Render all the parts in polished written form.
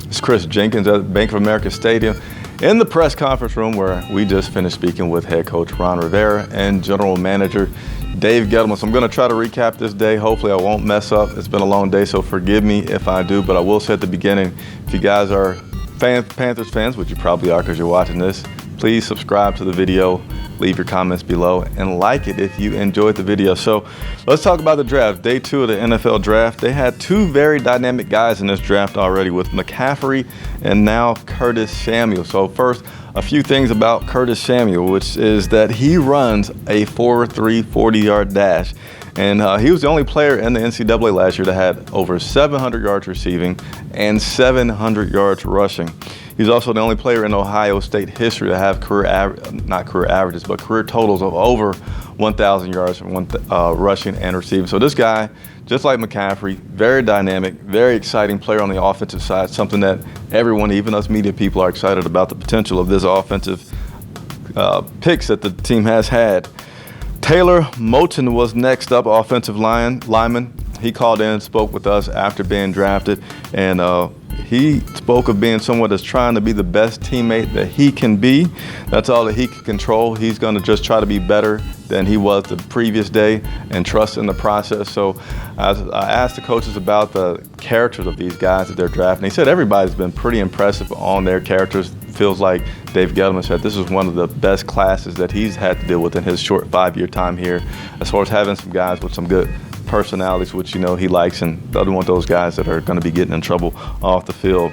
It's Chris Jenkins at Bank of America Stadium in the press conference room where we just finished speaking with head coach Ron Rivera and general manager Dave Gettleman. So I'm going to try to recap this day. Hopefully I won't mess up. It's been a long day, so forgive me if I do. But I will say at the beginning, if you guys are Panthers fans, which you probably are because you're watching this, please subscribe to the video, leave your comments below, and like it if you enjoyed the video. So let's talk about the draft. Day 2 of the NFL draft. They had two very dynamic guys in this draft already with McCaffrey and now Curtis Samuel. So first, a few things about Curtis Samuel, which is that he runs a 4.3 40-yard dash. And he was the only player in the NCAA last year that had over 700 yards receiving and 700 yards rushing. He's also the only player in Ohio State history to have career totals of over 1,000 yards rushing and receiving. So this guy, just like McCaffrey, very dynamic, very exciting player on the offensive side, something that everyone, even us media people, are excited about the potential of this offensive picks that the team has had. Taylor Moton was next up, offensive lineman. He called in, spoke with us after being drafted, and he spoke of being someone that's trying to be the best teammate that he can be. That's all that he can control. He's going to just try to be better than he was the previous day and trust in the process. So I asked the coaches about the characters of these guys that they're drafting. He said everybody's been pretty impressive on their characters. Feels like Dave Gettleman said this is one of the best classes that he's had to deal with in his short 5-year time here, as far as having some guys with some good personalities, which you know he likes, and doesn't want those guys that are going to be getting in trouble off the field.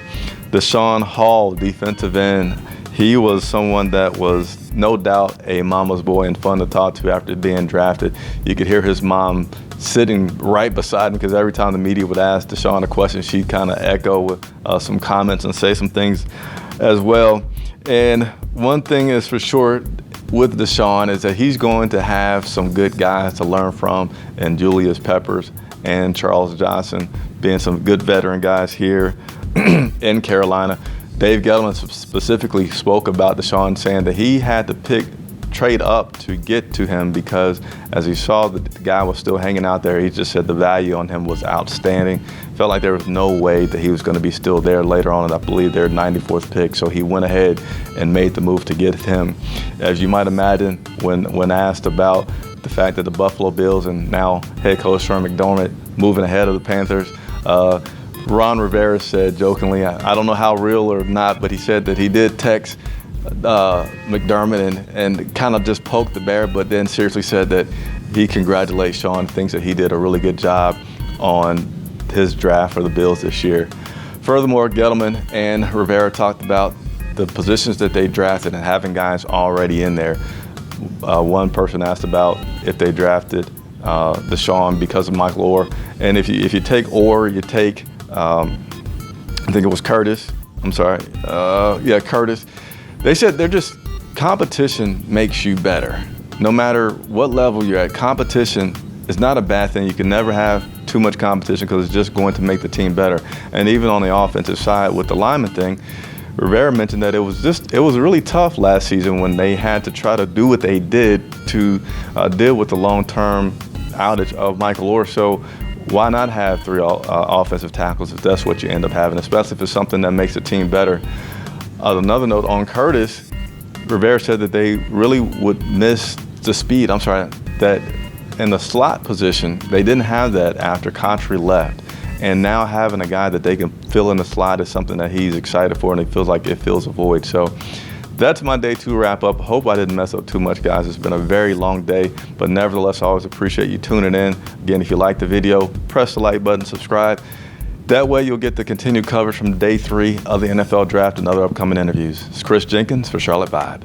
Daeshon Hall, defensive end, he was someone that was no doubt a mama's boy and fun to talk to after being drafted. You could hear his mom sitting right beside him because every time the media would ask Daeshon a question, she'd kind of echo with some comments and say some things as well. And one thing is for sure with Daeshon is that he's going to have some good guys to learn from, and Julius Peppers and Charles Johnson being some good veteran guys here in Carolina. Dave Gettleman specifically spoke about Daeshon, saying that he had to trade up to get to him because as he saw that the guy was still hanging out there, he just said the value on him was outstanding. Felt like there was no way that he was going to be still there later on, and I believe they're 94th pick, so he went ahead and made the move to get him. As you might imagine, when asked about the fact that the Buffalo Bills and now head coach Sean McDermott moving ahead of the Panthers, Ron Rivera said jokingly, I don't know how real or not, but he said that he did text McDermott and kind of just poked the bear, but then seriously said that he congratulates Sean, thinks that he did a really good job on his draft for the Bills this year. Furthermore, Gettleman and Rivera talked about the positions that they drafted and having guys already in there. One person asked about if they drafted Daeshon because of Michael Orr, and if you take Orr, you take I think it was Curtis. I'm sorry. Curtis. They said they're just, competition makes you better. No matter what level you're at, competition is not a bad thing. You can never have too much competition because it's just going to make the team better. And even on the offensive side with the lineman thing, Rivera mentioned that it was really tough last season when they had to try to do what they did to deal with the long-term outage of Michael Orr. So why not have 3 offensive tackles if that's what you end up having, especially if it's something that makes the team better. Another note on Curtis, Rivera said that they really would miss the speed. That in the slot position, they didn't have that after Contry left. And now having a guy that they can fill in the slot is something that he's excited for, and he feels like it fills a void. So that's my day 2 wrap up. Hope I didn't mess up too much, guys. It's been a very long day, but nevertheless, I always appreciate you tuning in. Again, if you like the video, press the like button, subscribe. That way you'll get the continued coverage from day 3 of the NFL draft and other upcoming interviews. It's Chris Jenkins for Charlotte Vibe.